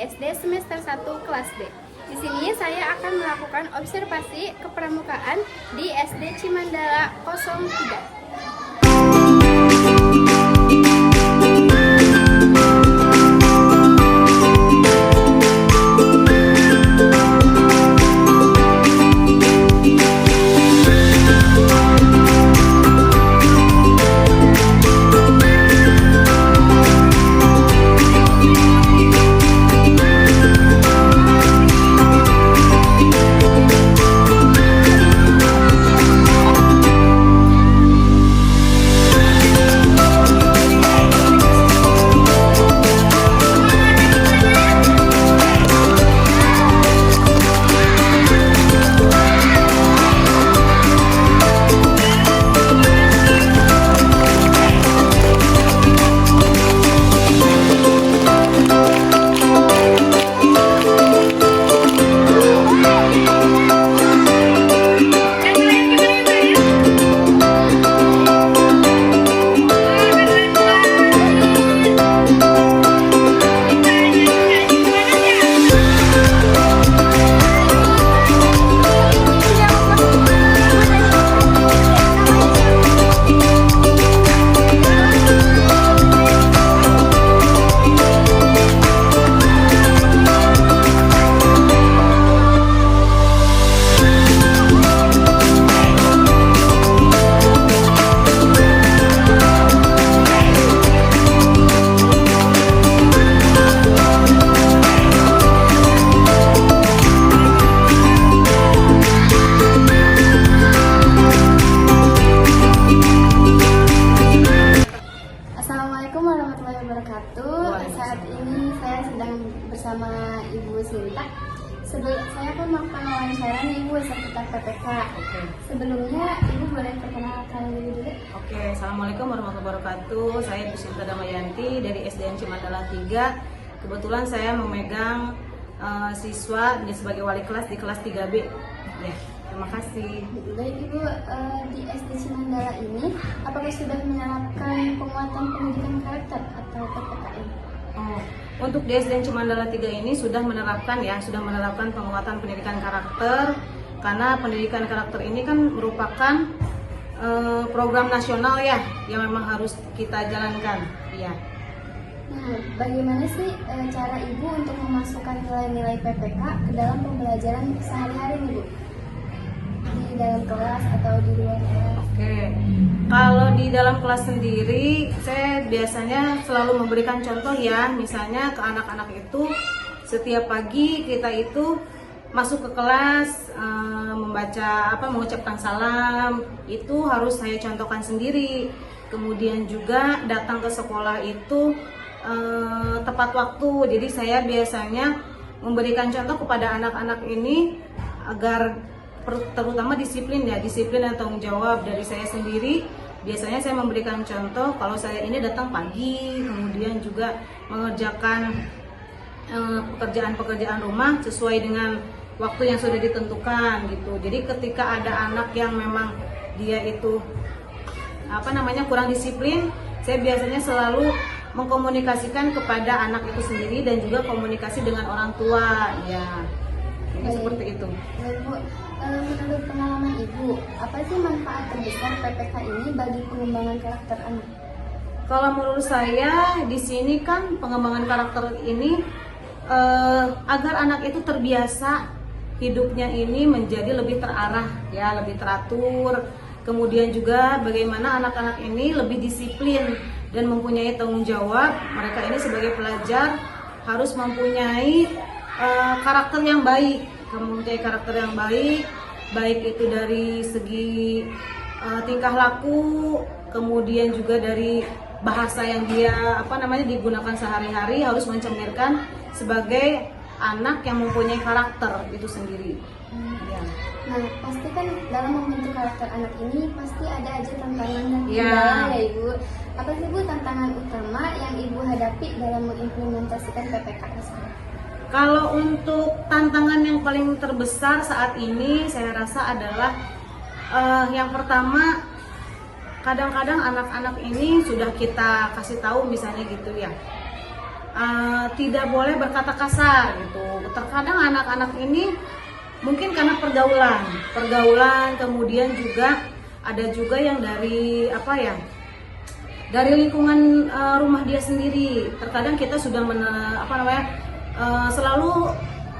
SD semester 1 kelas B. Di sini saya akan melakukan observasi kepramukaan di SD Cimandala 03. Assalamualaikum warahmatullahi wabarakatuh. Saat ini saya sedang bersama Ibu Sinta. Saya akan melakukan wawancara nih Ibu seputar PPK. Sebelumnya Ibu boleh perkenalkan diri dulu? Assalamualaikum warahmatullahi wabarakatuh. Saya Bu Sinta Damayanti dari SDN Cimandala 3. Kebetulan saya memegang siswa sebagai wali kelas di kelas 3B. Ya, terima kasih. Baik Ibu, di SD Cimandala ini apakah sudah menerapkan penguatan pendidikan karakter atau PPKN? Untuk di SDN Cimandala 3 ini sudah menerapkan penguatan pendidikan karakter, karena pendidikan karakter ini kan merupakan program nasional ya yang memang harus kita jalankan. Ya. Nah, bagaimana sih cara Ibu untuk memasukkan nilai-nilai PPK ke dalam pembelajaran sehari-hari nih Bu? Di dalam kelas atau di luar kelas? Kalau di dalam kelas sendiri, saya biasanya selalu memberikan contoh ya, misalnya ke anak-anak itu setiap pagi kita itu masuk ke kelas mengucapkan salam, itu harus saya contohkan sendiri. Kemudian juga datang ke sekolah itu tepat waktu. Jadi saya biasanya memberikan contoh kepada anak-anak ini agar terutama disiplin dan tanggung jawab dari saya sendiri. Biasanya saya memberikan contoh kalau saya ini datang pagi, kemudian juga mengerjakan pekerjaan rumah sesuai dengan waktu yang sudah ditentukan gitu. Jadi ketika ada anak yang memang dia itu kurang disiplin, saya biasanya selalu mengkomunikasikan kepada anak itu sendiri dan juga komunikasi dengan orang tua ya. Seperti itu. Bu, menurut pengalaman Ibu, apa sih manfaat terbesar PPK ini bagi pengembangan karakter anak? Kalau menurut saya di sini kan pengembangan karakter ini agar anak itu terbiasa hidupnya ini menjadi lebih terarah ya, lebih teratur. Kemudian juga bagaimana anak-anak ini lebih disiplin dan mempunyai tanggung jawab. Mereka ini sebagai pelajar harus mempunyai karakter yang baik, baik itu dari segi tingkah laku, kemudian juga dari bahasa yang dia digunakan sehari-hari harus mencerminkan sebagai anak yang mempunyai karakter itu sendiri. Ya. Nah, pasti kan dalam membentuk karakter anak ini pasti ada aja tantangan dan kendala ya Ibu. Apa sih Bu tantangan utama yang Ibu hadapi dalam mengimplementasikan PPK tersebut? Kalau untuk tantangan yang paling terbesar saat ini saya rasa adalah yang pertama, kadang-kadang anak-anak ini sudah kita kasih tahu misalnya gitu ya, tidak boleh berkata kasar gitu. Terkadang anak-anak ini mungkin karena pergaulan, kemudian juga ada juga yang dari dari lingkungan rumah dia sendiri. Terkadang kita sudah selalu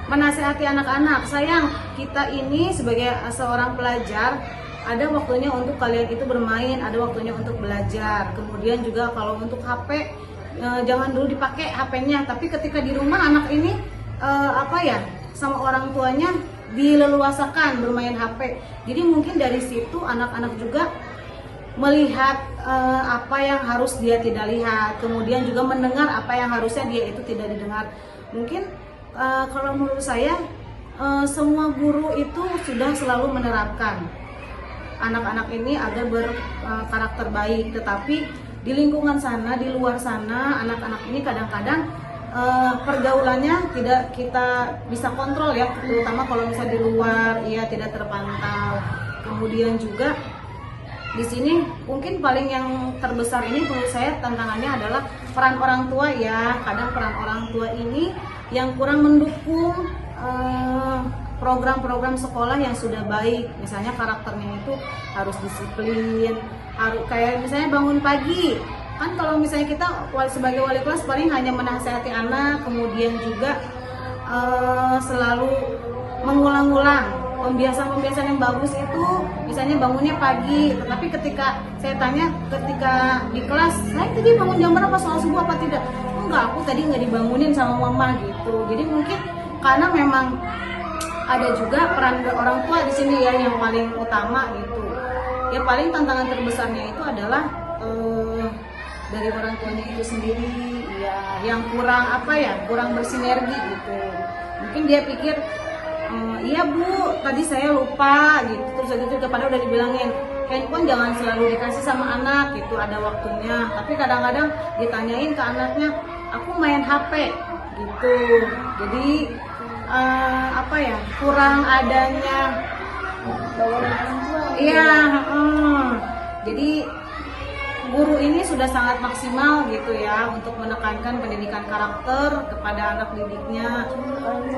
menasehati anak-anak, sayang, kita ini sebagai seorang pelajar ada waktunya untuk kalian itu bermain, ada waktunya untuk belajar. Kemudian juga kalau untuk HP jangan dulu dipakai HP-nya, tapi ketika di rumah anak ini sama orang tuanya dileluasakan bermain HP. Jadi mungkin dari situ anak-anak juga melihat apa yang harus dia tidak lihat, kemudian juga mendengar apa yang harusnya dia itu tidak didengar. Mungkin kalau menurut saya semua guru itu sudah selalu menerapkan anak-anak ini agar berkarakter baik, tetapi di lingkungan sana, di luar sana, anak-anak ini kadang-kadang pergaulannya tidak kita bisa kontrol ya, terutama kalau misalnya di luar, ia tidak terpantau. Kemudian juga di sini mungkin paling yang terbesar ini menurut saya tantangannya adalah peran orang tua ya. Kadang peran orang tua ini yang kurang mendukung program-program sekolah yang sudah baik. Misalnya karakternya itu harus disiplin, harus kayak misalnya bangun pagi. Kan kalau misalnya kita sebagai wali kelas paling hanya menasihati anak, kemudian juga selalu mengulang-ulang pembiasaan-pembiasaan yang bagus itu, misalnya bangunnya pagi. Tetapi ketika saya tanya ketika di kelas, saya tadi bangun jam berapa, soal subuh apa tidak? Enggak, aku tadi nggak dibangunin sama mama gitu. Jadi mungkin karena memang ada juga peran orang tua di sini ya yang paling utama gitu. Ya paling tantangan terbesarnya itu adalah dari orang tuanya itu sendiri ya, yang kurang bersinergi gitu. Mungkin dia pikir iya bu, tadi saya lupa gitu, terus gitu kepada udah dibilangin handphone jangan selalu dikasih sama anak gitu, ada waktunya. Tapi kadang-kadang ditanyain ke anaknya, aku main HP gitu. Jadi kurang adanya iya. Jadi guru ini sudah sangat maksimal gitu ya untuk menekankan pendidikan karakter kepada anak didiknya.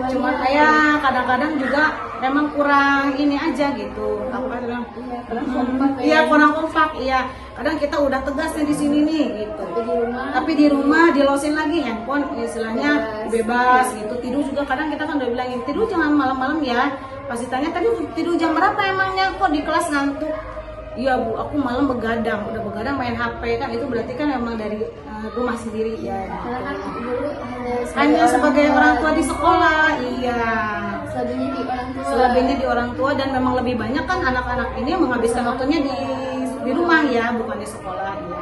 Cuma ya kadang-kadang juga memang kurang ini aja gitu. Iya, kurang kompak. Iya, kadang kita udah tegas nih di sini nih gitu. Tapi di rumah dilosin lagi handphone, istilahnya bebas gitu. Tidur juga kadang kita kan udah bilangin tidur jangan malam-malam ya. Pasti tanya tadi tidur jam berapa emangnya, kok di kelas ngantuk? Iya bu, aku malam begadang, udah begadang main HP kan, itu berarti kan memang dari rumah sendiri ya. Karena kan guru hanya sebagai orang tua di sekolah, iya. Selebihnya di orang tua. Selebihnya di orang tua, dan memang lebih banyak kan anak-anak ini menghabiskan waktunya di rumah ya, bukan di sekolah ya.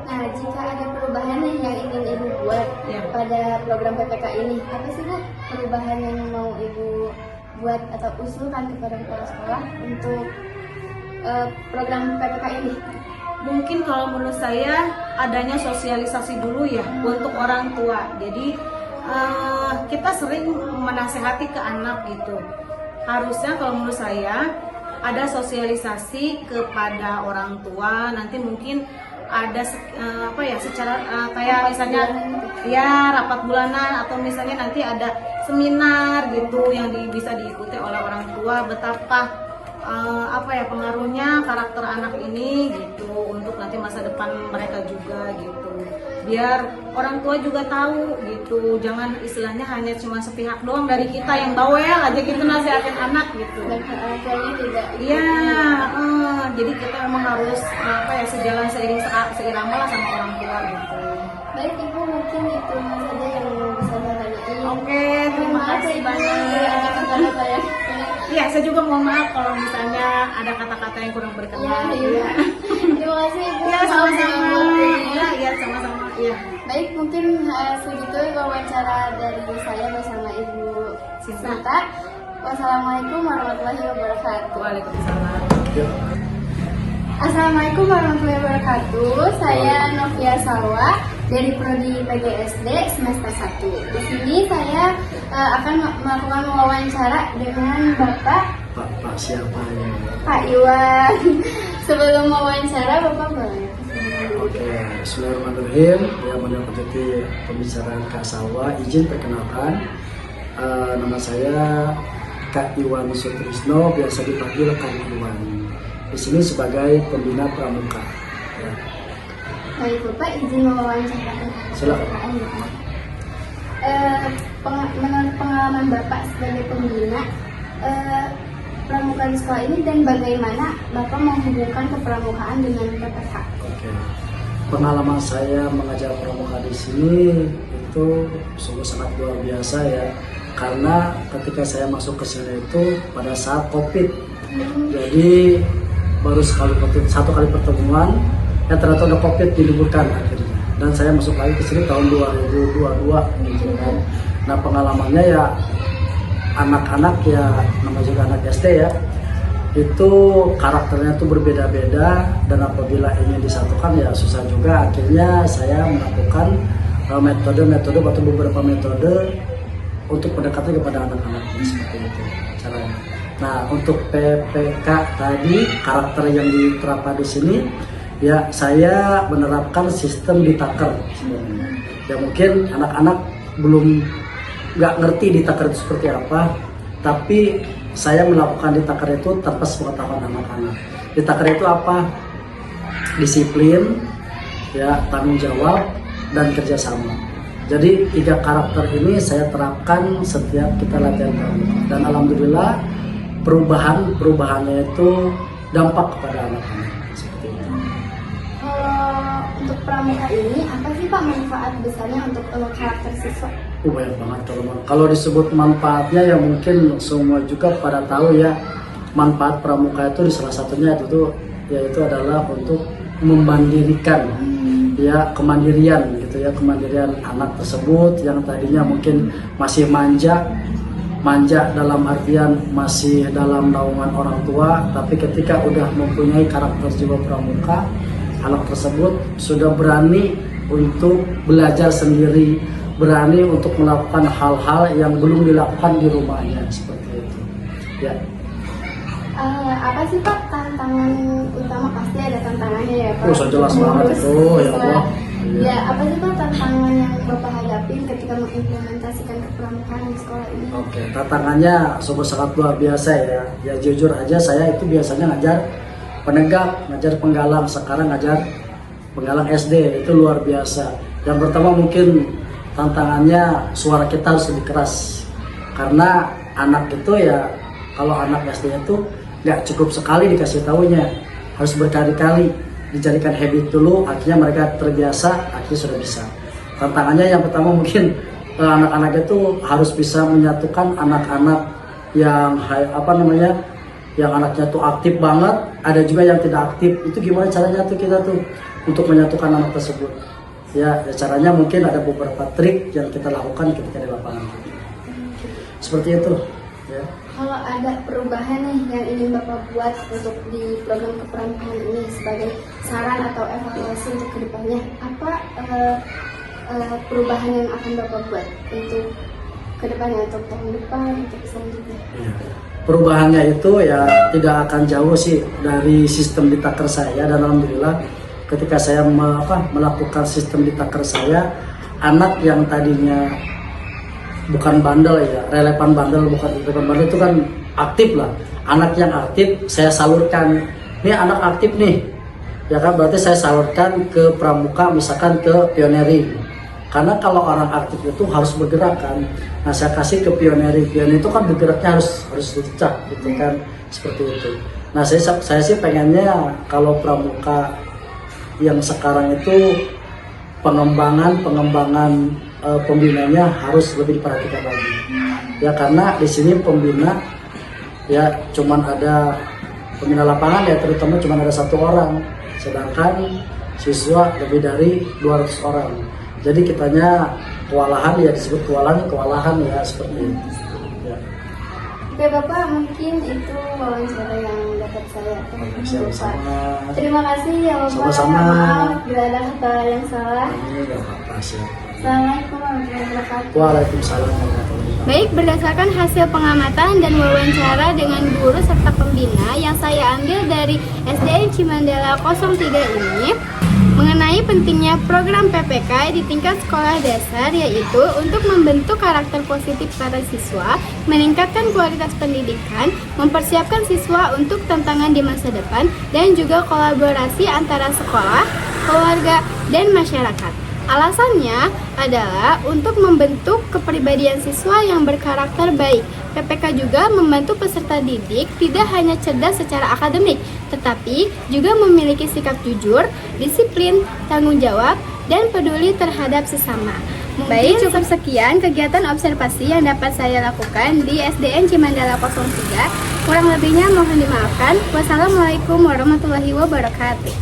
Nah, jika ada perubahan yang ingin ibu buat pada program PPK ini, apa sih bu perubahan yang mau ibu buat atau usulkan kepada kepala sekolah untuk program PPK ini? Mungkin kalau menurut saya adanya sosialisasi dulu ya untuk orang tua. Jadi kita sering menasehati ke anak gitu. Harusnya kalau menurut saya ada sosialisasi kepada orang tua. Nanti mungkin ada secara kayak misalnya ya rapat bulanan, atau misalnya nanti ada seminar gitu yang bisa diikuti oleh orang tua, betapa pengaruhnya karakter anak ini gitu untuk nanti masa depan mereka juga gitu. Biar orang tua juga tahu gitu, jangan istilahnya hanya cuma sepihak doang dari kita yang bawel aja gitu nasihatin anak gitu. Dan orang tuanya tidak. Iya, jadi kita memang harus sejalan seirama lah sama orang tua gitu. Baik ibu, mungkin itu saja yang bisa saya tanyain. Oke, terima kasih banyak. Iya, saya juga mohon maaf kalau misalnya ada kata-kata yang kurang berkenan. Iya. Terima kasih ibu. Iya, sama-sama. Iya, sama-sama. Iya. Baik, mungkin segitu wawancara dari saya bersama Ibu Sinta. Wassalamualaikum warahmatullahi wabarakatuh. Waalaikumsalam. Assalamualaikum warahmatullahi wabarakatuh. Saya Novia Salwa dari Prodi PGSD semester 1. Di sini saya akan melakukan wawancara dengan Bapak siapa ya? Pak Iwan. Sebelum wawancara Bapak boleh Oke, Bismillahirrahmanirrahim. Ya, menanggapi pembicaraan Kak Salwa, izin perkenalkan. Nama saya Kak Iwan Sutrisno, biasa dipanggil Kak Iwan. Di sini sebagai pembina pramuka. Ya. Baik Bapak, izin mewawancara. Silakan. Menurut pengalaman Bapak sebagai pembina pramuka di sekolah ini dan bagaimana Bapak menghubungkan kepramukaan dengan PPK? Oke. Pengalaman saya mengajar pramuka di sini itu sungguh sangat luar biasa ya. Karena ketika saya masuk ke sini itu pada saat COVID. Jadi baru satu kali pertemuan, ya ternyata udah COVID diliburkan akhirnya. Dan saya masuk lagi ke sini tahun 2022 gitu kan. Nah, pengalamannya ya anak-anak ya, namanya juga anak SD ya, itu karakternya tuh berbeda-beda, dan apabila ingin disatukan ya susah juga. Akhirnya saya melakukan metode-metode atau beberapa metode untuk pendekatan kepada anak-anak ini, seperti itu caranya. Nah, untuk PPK tadi, karakter yang diterapkan di sini ya, saya menerapkan sistem ditaker sebenarnya. Ya mungkin anak-anak belum nggak ngerti ditaker itu seperti apa, tapi saya melakukan ditaker itu tanpa sepengetahuan anak-anak. Ditaker itu apa? Disiplin, ya, tanggung jawab, dan kerjasama. Jadi 3 karakter ini saya terapkan setiap kita latihan pramuka, dan alhamdulillah perubahannya itu dampak kepada anak-anak. Seperti itu. Untuk pramuka ini apa sih Pak manfaat besarnya untuk karakter siswa? Banyak banget kalau disebut manfaatnya ya, mungkin semua juga pada tahu ya, manfaat pramuka itu di salah satunya yaitu adalah untuk memandirikan ya, kemandirian gitu ya, kemandirian anak tersebut yang tadinya mungkin masih manja dalam artian masih dalam naungan orang tua, tapi ketika udah mempunyai karakter jiwa pramuka, anak tersebut sudah berani untuk belajar sendiri, berani untuk melakukan hal-hal yang belum dilakukan di rumahnya, seperti itu ya. Apa sih Pak tantangan utama? Pasti ada tantangannya ya Pak. Sudah jelas banget itu ya Allah. Ya, apa sih Pak tantangan yang Bapak hadapi ketika mengimplementasikan kepramukaan di sekolah ini? Oke, tantangannya sungguh sangat luar biasa ya. Ya jujur aja, saya itu biasanya ngajar penegak, ngajar penggalang. Sekarang ngajar penggalang SD, itu luar biasa. Yang pertama mungkin tantangannya suara kita harus lebih keras. Karena anak itu ya, kalau anak SD itu nggak cukup sekali dikasih taunya, harus berkali-kali dijadikan habit dulu, akhirnya mereka terbiasa, akhirnya sudah bisa. Tantangannya yang pertama mungkin anak-anak itu harus bisa menyatukan anak-anak yang yang anaknya tuh aktif banget, ada juga yang tidak aktif. Itu gimana caranya tuh kita tuh untuk menyatukan anak tersebut? Ya caranya mungkin ada beberapa trik yang kita lakukan ketika di lapangan. Seperti itu. Ya. Kalau ada perubahan nih yang ingin Bapak buat untuk di program kepramukaan ini sebagai saran atau evaluasi untuk kedepannya, apa perubahan yang akan Bapak buat untuk kedepannya, untuk tahun depan, untuk selanjutnya? Perubahannya itu ya tidak akan jauh sih dari sistem ditaker saya, dan alhamdulillah ketika saya melakukan sistem ditaker saya, anak yang tadinya bukan bandel ya, relevan bandel, bukan bandel itu kan aktif lah. Anak yang aktif saya salurkan, ini anak aktif nih, ya kan, berarti saya salurkan ke pramuka, misalkan ke pioneri. Karena kalau orang aktif itu harus bergerak kan, nah saya kasih ke pioneri. Pioneri itu kan bergeraknya harus lincah gitu kan, seperti itu. Nah saya sih pengennya kalau pramuka yang sekarang itu pengembangan pembinanya harus lebih diperhatikan lagi ya, karena di sini pembina ya cuman ada pembina lapangan ya, terutama cuman ada 1 orang, sedangkan siswa lebih dari 200 orang. Jadi kitanya kewalahan ya, disebut kewalahan ya, seperti itu ya. Oke Bapak, mungkin itu wawancara yang dapat saya. Sama-sama. Terima kasih ya Bapak. Sama-sama. Maaf bila ada kata yang salah. Ini gak apa-apa sih. Assalamualaikum warahmatullahi wabarakatuh. Waalaikumsalam warahmatullahi wabarakatuh. Baik, berdasarkan hasil pengamatan dan wawancara dengan guru serta pembina yang saya ambil dari SDN Cimandala 03 ini, mengenai pentingnya program PPK di tingkat sekolah dasar, yaitu untuk membentuk karakter positif para siswa, meningkatkan kualitas pendidikan, mempersiapkan siswa untuk tantangan di masa depan, dan juga kolaborasi antara sekolah, keluarga, dan masyarakat. Alasannya adalah untuk membentuk kepribadian siswa yang berkarakter baik. PPK juga membantu peserta didik tidak hanya cerdas secara akademik, tetapi juga memiliki sikap jujur, disiplin, tanggung jawab, dan peduli terhadap sesama. Baik, cukup sekian kegiatan observasi yang dapat saya lakukan di SDN Cimandala 03. Kurang lebihnya mohon dimaafkan. Wassalamualaikum warahmatullahi wabarakatuh.